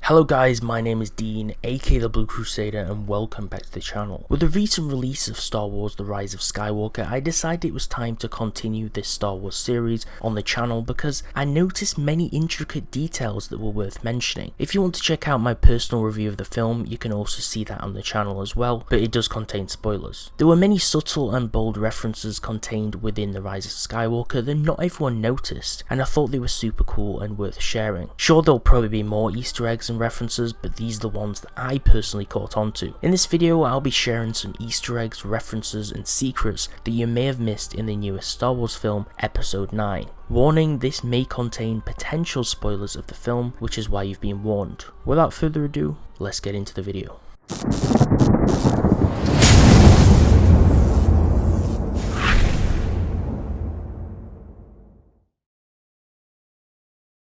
Hello guys, my name is Dean, aka the Blue Crusader, and welcome back to the channel. With the recent release of Star Wars The Rise of Skywalker, I decided it was time to continue this Star Wars series on the channel because I noticed many intricate details that were worth mentioning. If you want to check out my personal review of the film, you can also see that on the channel as well, but it does contain spoilers. There were many subtle and bold references contained within The Rise of Skywalker that not everyone noticed, and I thought they were super cool and worth sharing. Sure, there'll probably be more Easter eggs and references, but these are the ones that I personally caught onto. In this video, I'll be sharing some Easter eggs, references, and secrets that you may have missed in the newest Star Wars film, Episode 9. Warning, this may contain potential spoilers of the film, which is why you've been warned. Without further ado, let's get into the video.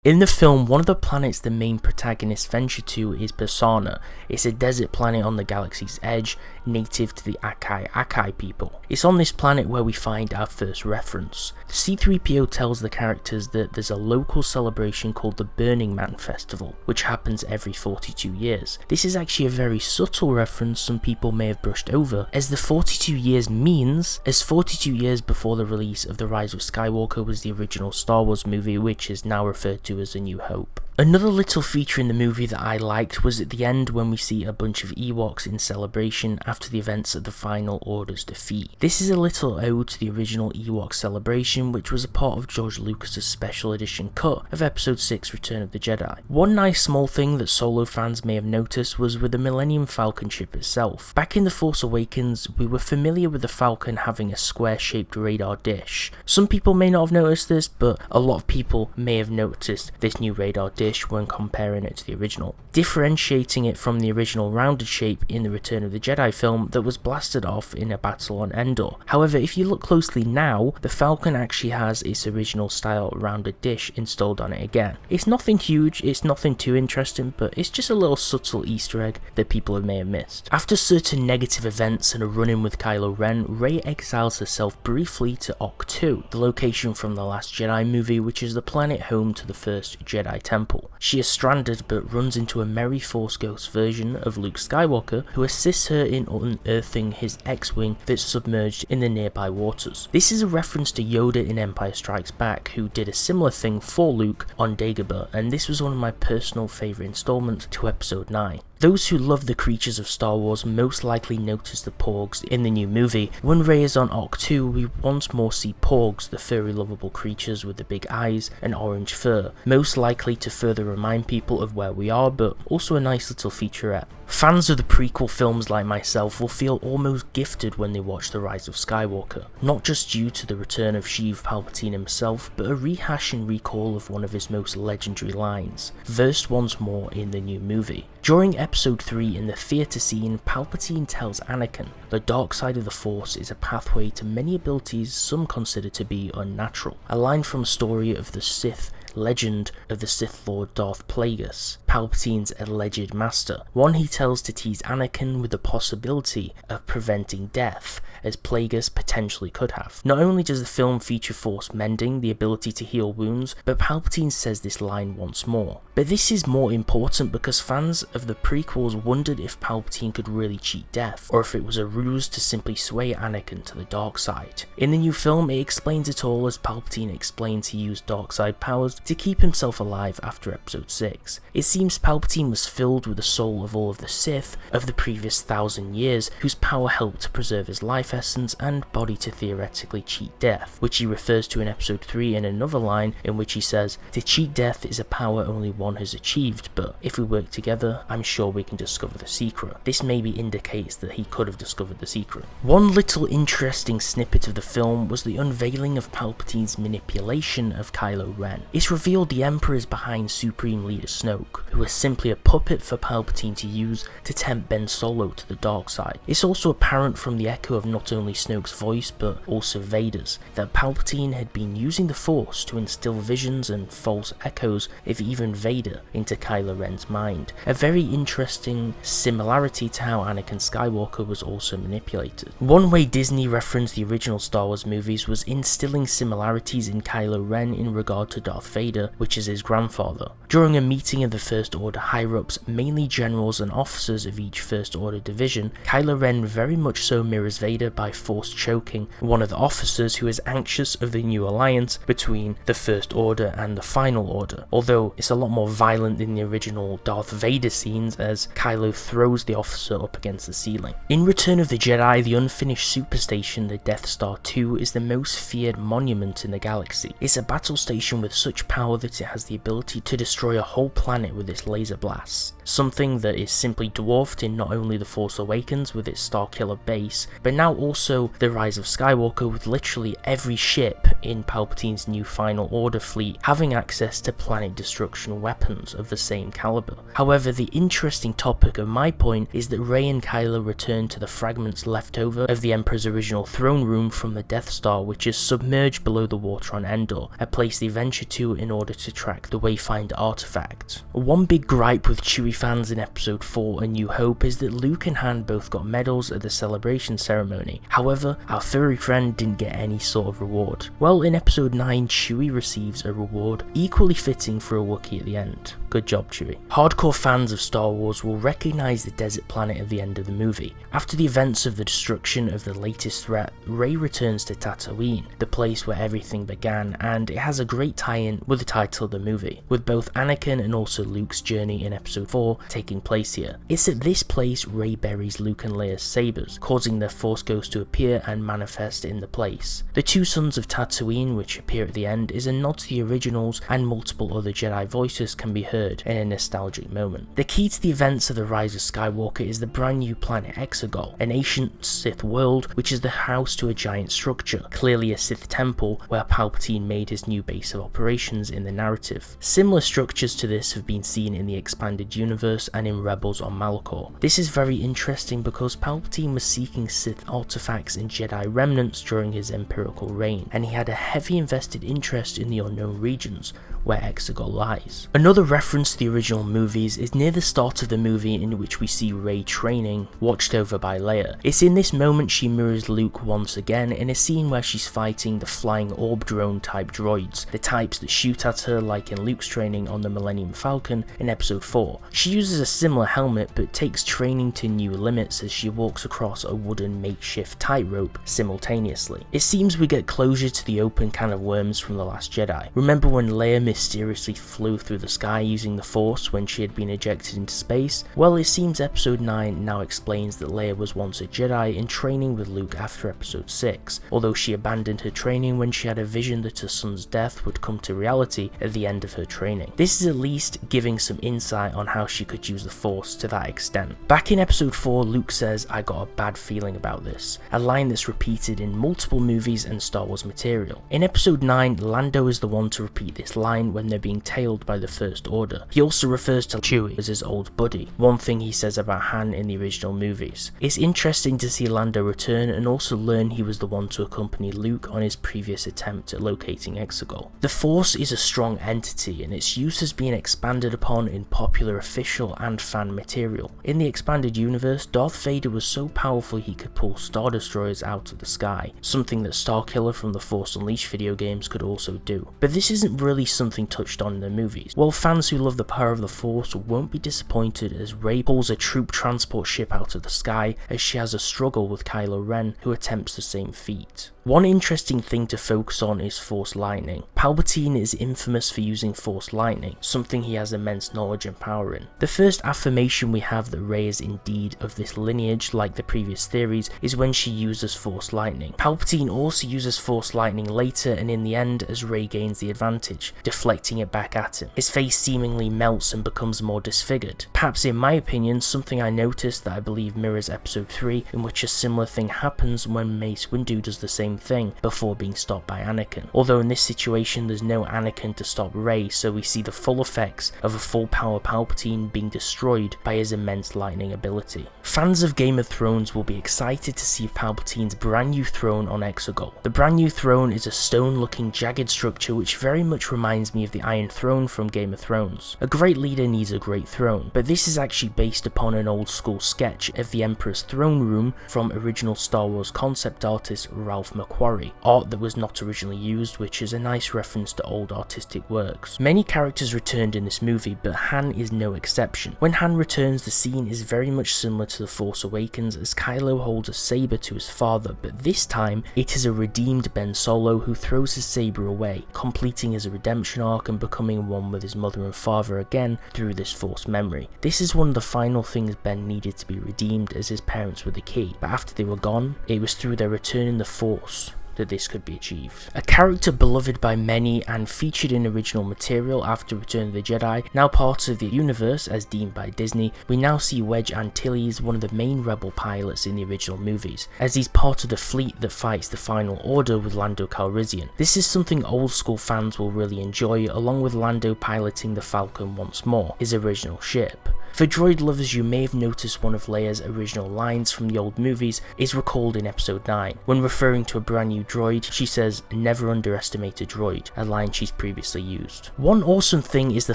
In the film, one of the planets the main protagonists venture to is Persana. It's a desert planet on the galaxy's edge, native to the Akai people. It's on this planet where we find our first reference. C-3PO tells the characters that there's a local celebration called the Burning Man Festival, which happens every 42 years. This is actually a very subtle reference some people may have brushed over, as the 42 years means, as 42 years before the release of The Rise of Skywalker was the original Star Wars movie, which is now referred to as A New Hope. Another little feature in the movie that I liked was at the end when we see a bunch of Ewoks in celebration after the events of the Final Order's defeat. This is a little ode to the original Ewok celebration, which was a part of George Lucas's special edition cut of Episode 6 Return of the Jedi. One nice small thing that Solo fans may have noticed was with the Millennium Falcon ship itself. Back in The Force Awakens, we were familiar with the Falcon having a square-shaped radar dish. Some people may not have noticed this, but a lot of people may have noticed this new radar dish when comparing it to the original, differentiating it from the original rounded shape in the Return of the Jedi film that was blasted off in a battle on Endor. However, if you look closely now, the Falcon actually has its original style rounded dish installed on it again. It's nothing huge, it's nothing too interesting, but it's just a little subtle Easter egg that people may have missed. After certain negative events and a run-in with Kylo Ren, Rey exiles herself briefly to Ahch-To, the location from the Last Jedi movie, which is the planet home to the first Jedi Temple. She is stranded but runs into a merry Force Ghost version of Luke Skywalker, who assists her in unearthing his X-Wing that's submerged in the nearby waters. This is a reference to Yoda in Empire Strikes Back, who did a similar thing for Luke on Dagobah, and this was one of my personal favourite installments to Episode 9. Those who love the creatures of Star Wars most likely notice the Porgs in the new movie. When Rey is on Ahch-To, we once more see Porgs, the furry lovable creatures with the big eyes and orange fur, most likely to further remind people of where we are, but also a nice little featurette. Fans of the prequel films like myself will feel almost gifted when they watch The Rise of Skywalker, not just due to the return of Sheev Palpatine himself, but a rehash and recall of one of his most legendary lines, versed once more in the new movie. During Episode 3 in the theatre scene, Palpatine tells Anakin the dark side of the Force is a pathway to many abilities some consider to be unnatural, a line from a story of the Sith legend of the Sith Lord Darth Plagueis, Palpatine's alleged master, one he tells to tease Anakin with the possibility of preventing death, as Plagueis potentially could have. Not only does the film feature Force mending, the ability to heal wounds, but Palpatine says this line once more. But this is more important because fans of the prequels wondered if Palpatine could really cheat death, or if it was a ruse to simply sway Anakin to the dark side. In the new film, it explains it all as Palpatine explains he used dark side powers to keep himself alive after Episode 6. It seems Palpatine was filled with the soul of all of the Sith of the previous 1,000 years, whose power helped to preserve his life essence and body to theoretically cheat death, which he refers to in Episode 3 in another line in which he says, "To cheat death is a power only one has achieved, but if we work together, I'm sure we can discover the secret." This maybe indicates that he could have discovered the secret. One little interesting snippet of the film was the unveiling of Palpatine's manipulation of Kylo Ren. It's revealed the Emperor is behind Supreme Leader Snoke, who is simply a puppet for Palpatine to use to tempt Ben Solo to the dark side. It's also apparent from the echo of not only Snoke's voice but also Vader's, that Palpatine had been using the Force to instill visions and false echoes of even Vader into Kylo Ren's mind. A very interesting similarity to how Anakin Skywalker was also manipulated. One way Disney referenced the original Star Wars movies was instilling similarities in Kylo Ren in regard to Darth Vader, which is his grandfather. During a meeting of the First Order higher-ups, mainly generals and officers of each First Order division, Kylo Ren very much so mirrors Vader by force choking one of the officers who is anxious of the new alliance between the First Order and the Final Order, although it's a lot more violent than the original Darth Vader scenes as Kylo throws the officer up against the ceiling. In Return of the Jedi, the unfinished superstation, the Death Star 2, is the most feared monument in the galaxy. It's a battle station with such power that it has the ability to destroy a whole planet with its laser blasts, something that is simply dwarfed in not only The Force Awakens with its Starkiller base, but now also The Rise of Skywalker with literally every ship in Palpatine's new Final Order fleet having access to planet destruction weapons of the same caliber. However, the interesting topic of my point is that Rey and Kylo return to the fragments left over of the Emperor's original throne room from the Death Star, which is submerged below the water on Endor, a place they venture to in order to track the Wayfinder artifact. One big gripe with Chewie fans in Episode 4 A New Hope is that Luke and Han both got medals at the celebration ceremony. However, our furry friend didn't get any sort of reward. Well, in Episode 9, Chewie receives a reward equally fitting for a Wookiee at the end. Good job, Chewie. Hardcore fans of Star Wars will recognise the desert planet at the end of the movie. After the events of the destruction of the latest threat, Rey returns to Tatooine, the place where everything began, and it has a great tie-in with the title of the movie, with both Anakin and also Luke's journey in Episode 4 taking place here. It's at this place Rey buries Luke and Leia's sabers, causing their Force ghosts to appear and manifest in the place. The two sons of Tatooine, which appear at the end, is a nod to the originals, and multiple other Jedi voices can be heard in a nostalgic moment. The key to the events of the Rise of Skywalker is the brand new planet Exegol, an ancient Sith world which is the house to a giant structure, clearly a Sith temple where Palpatine made his new base of operations in the narrative. Similar structures to this have been seen in the expanded universe and in Rebels on Malachor. This is very interesting because Palpatine was seeking Sith artifacts and Jedi remnants during his imperial reign, and he had a heavy invested interest in the unknown regions where Exegol lies. Another reference to the original movies is near the start of the movie in which we see Rey training, watched over by Leia. It's in this moment she mirrors Luke once again in a scene where she's fighting the flying orb drone type droids, the types that shoot at her like in Luke's training on the Millennium Falcon in Episode 4. She uses a similar helmet but takes training to new limits as she walks across a wooden makeshift tightrope simultaneously. It seems we get closure to the open can of worms from The Last Jedi. Remember when Leia mysteriously flew through the sky using the Force when she had been ejected into space? Well, it seems Episode 9 now explains that Leia was once a Jedi in training with Luke after Episode 6, although she abandoned her training when she had a vision that her son's death would come to reality at the end of her training. This is at least giving some insight on how she could use the Force to that extent. Back in Episode 4, Luke says, "I got a bad feeling about this," a line that's repeated in multiple movies and Star Wars material. In Episode 9, Lando is the one to repeat this line when they're being tailed by the First Order. He also refers to Chewie as his old buddy, one thing he says about Han in the original movies. It's interesting to see Lando return and also learn he was the one to accompany Luke on his previous attempt at locating Exegol. The Force is a strong entity and its use has been expanded upon in popular official and fan material. In the expanded universe, Darth Vader was so powerful he could pull Star Destroyers out of the sky, something that Starkiller from the Force Unleashed video games could also do. But this isn't really something touched on in the movies. While fans who love the power of the Force won't be disappointed as Rey pulls a troop transport ship out of the sky as she has a struggle with Kylo Ren, who attempts the same feat. One interesting thing to focus on is Force Lightning. Palpatine is infamous for using Force Lightning, something he has immense knowledge and power in. The first affirmation we have that Rey is indeed of this lineage, like the previous theories, is when she uses Force Lightning. Palpatine also uses Force Lightning later and in the end as Rey gains the advantage, deflecting it back at him. His face seemingly melts and becomes more disfigured. Perhaps in my opinion, something I noticed that I believe mirrors Episode 3, in which a similar thing happens when Mace Windu does the same thing before being stopped by Anakin. Although in this situation there's no Anakin to stop Rey, so we see the full effects of a full power Palpatine being destroyed by his immense lightning ability. Fans of Game of Thrones will be excited to see Palpatine's brand new throne on Exegol. The brand new throne is a stone looking jagged structure which very much reminds me of the Iron Throne from Game of Thrones. A great leader needs a great throne, but this is actually based upon an old school sketch of the Emperor's throne room from original Star Wars concept artist Ralph McQuarrie, art that was not originally used, which is a nice reference to old old artistic works. Many characters returned in this movie, but Han is no exception. When Han returns, the scene is very much similar to The Force Awakens, as Kylo holds a saber to his father, but this time it is a redeemed Ben Solo who throws his saber away, completing his redemption arc and becoming one with his mother and father again through this Force memory. This is one of the final things Ben needed to be redeemed, as his parents were the key, but after they were gone, it was through their return in the Force that this could be achieved. A character beloved by many and featured in original material after Return of the Jedi, now part of the universe as deemed by Disney, we now see Wedge Antilles, one of the main rebel pilots in the original movies, as he's part of the fleet that fights the Final Order with Lando Calrissian. This is something old school fans will really enjoy, along with Lando piloting the Falcon once more, his original ship. For droid lovers, you may have noticed one of Leia's original lines from the old movies is recalled in episode 9. When referring to a brand new droid, she says, "Never underestimate a droid," a line she's previously used. One awesome thing is the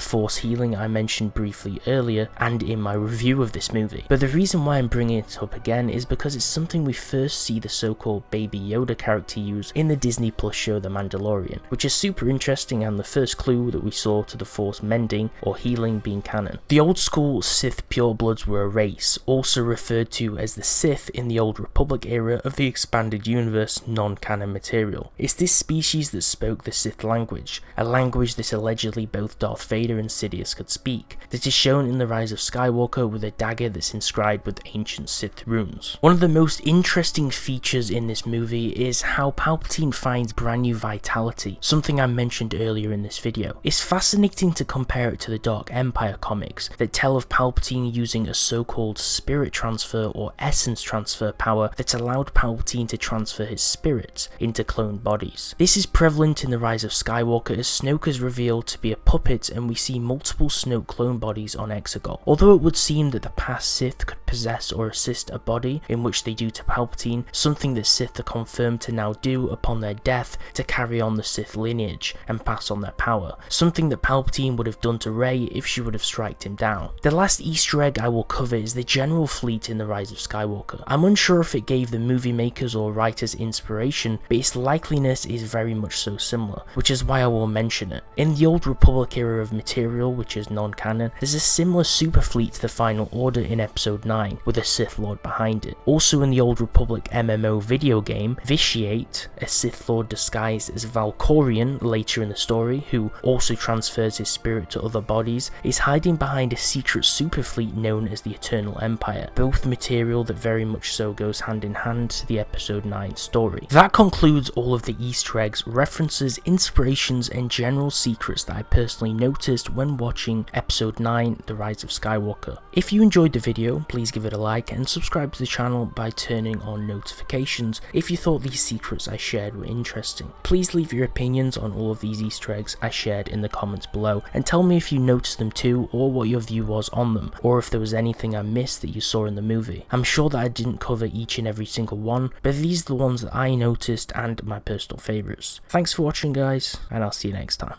Force healing I mentioned briefly earlier and in my review of this movie, but the reason why I'm bringing it up again is because it's something we first see the so-called Baby Yoda character use in the Disney Plus show The Mandalorian, which is super interesting and the first clue that we saw to the Force mending or healing being canon. The old school Sith purebloods were a race, also referred to as the Sith in the Old Republic era of the expanded universe non-canon material. It's this species that spoke the Sith language, a language that allegedly both Darth Vader and Sidious could speak, that is shown in The Rise of Skywalker with a dagger that's inscribed with ancient Sith runes. One of the most interesting features in this movie is how Palpatine finds brand new vitality, something I mentioned earlier in this video. It's fascinating to compare it to the Dark Empire comics that tell of Palpatine using a so-called spirit transfer or essence transfer power that allowed Palpatine to transfer his spirit into cloned bodies. This is prevalent in The Rise of Skywalker, as Snoke is revealed to be a puppet and we see multiple Snoke clone bodies on Exegol. Although it would seem that the past Sith could possess or assist a body, in which they do to Palpatine, something that Sith are confirmed to now do upon their death to carry on the Sith lineage and pass on their power, something that Palpatine would have done to Rey if she would have striked him down. The last Easter egg I will cover is the general fleet in The Rise of Skywalker. I'm unsure if it gave the movie makers or writers inspiration, but its likeliness is very much so similar, which is why I will mention it. In the Old Republic era of material, which is non-canon, there's a similar super fleet to the Final Order in episode 9, with a Sith Lord behind it. Also in the Old Republic MMO video game, Vitiate, a Sith Lord disguised as Valkorion later in the story, who also transfers his spirit to other bodies, is hiding behind a secret super fleet known as the Eternal Empire, both material that very much so goes hand in hand to the episode 9 story. That concludes all of the Easter eggs, references, inspirations and general secrets that I personally noticed when watching episode 9, The Rise of Skywalker. If you enjoyed the video, please give it a like and subscribe to the channel by turning on notifications if you thought these secrets I shared were interesting. Please leave your opinions on all of these Easter eggs I shared in the comments below and tell me if you noticed them too, or what your view was on them, or if there was anything I missed that you saw in the movie. I'm sure that I didn't cover each and every single one, but these are the ones that I noticed and my personal favourites. Thanks for watching guys, and I'll see you next time.